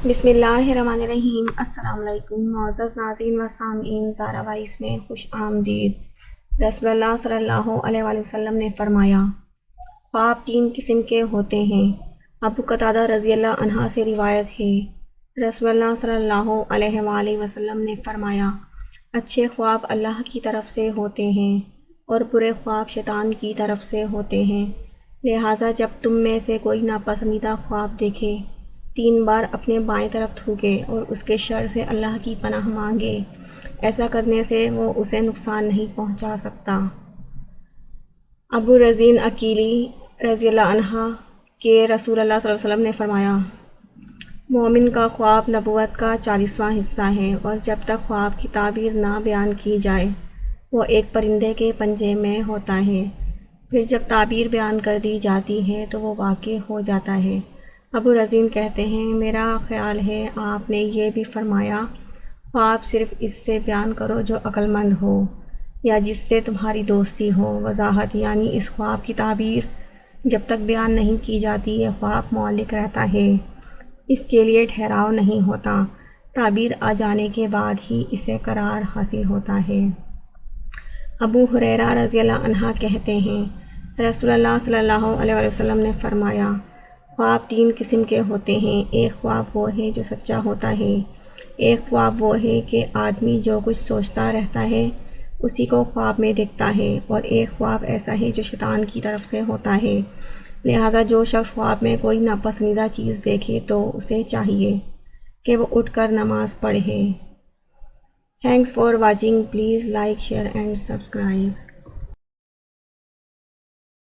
بسم اللہ الرحمن الرحیم۔ السلام علیکم معزز ناظرین و سامعین، زارا وائس میں خوش آمدید۔ رسول اللہ صلی اللہ علیہ وآلہ وسلم نے فرمایا، خواب 3 قسم کے ہوتے ہیں۔ ابو قتادہ رضی اللہ عنہ سے روایت ہے، رسول اللہ صلی اللہ علیہ وآلہ وسلم نے فرمایا، اچھے خواب اللہ کی طرف سے ہوتے ہیں اور برے خواب شیطان کی طرف سے ہوتے ہیں، لہٰذا جب تم میں سے کوئی ناپسندیدہ خواب دیکھے 3 بار اپنے بائیں طرف تھوکے اور اس کے شر سے اللہ کی پناہ مانگے، ایسا کرنے سے وہ اسے نقصان نہیں پہنچا سکتا۔ ابو رزین عقیلی رضی اللہ عنہ کہ رسول اللہ صلی اللہ علیہ وسلم نے فرمایا، مومن کا خواب نبوت کا 40واں حصہ ہے، اور جب تک خواب کی تعبیر نہ بیان کی جائے وہ ایک پرندے کے پنجے میں ہوتا ہے، پھر جب تعبیر بیان کر دی جاتی ہے تو وہ واقع ہو جاتا ہے۔ ابو رزین کہتے ہیں، میرا خیال ہے آپ نے یہ بھی فرمایا، خواب صرف اس سے بیان کرو جو عقل مند ہو یا جس سے تمہاری دوستی ہو۔ وضاحت یعنی اس خواب کی تعبیر جب تک بیان نہیں کی جاتی یہ خواب معلق رہتا ہے، اس کے لیے ٹھہراؤ نہیں ہوتا، تعبیر آ جانے کے بعد ہی اسے قرار حاصل ہوتا ہے۔ ابو ہریرہ رضی اللہ عنہ کہتے ہیں، رسول اللہ صلی اللہ علیہ وآلہ وسلم نے فرمایا، خواب 3 قسم کے ہوتے ہیں، ایک خواب وہ ہے جو سچا ہوتا ہے، ایک خواب وہ ہے کہ آدمی جو کچھ سوچتا رہتا ہے اسی کو خواب میں دیکھتا ہے، اور ایک خواب ایسا ہے جو شیطان کی طرف سے ہوتا ہے، لہٰذا جو شخص خواب میں کوئی ناپسندیدہ چیز دیکھے تو اسے چاہیے کہ وہ اٹھ کر نماز پڑھے۔ Thanks for watching, please like, share and subscribe.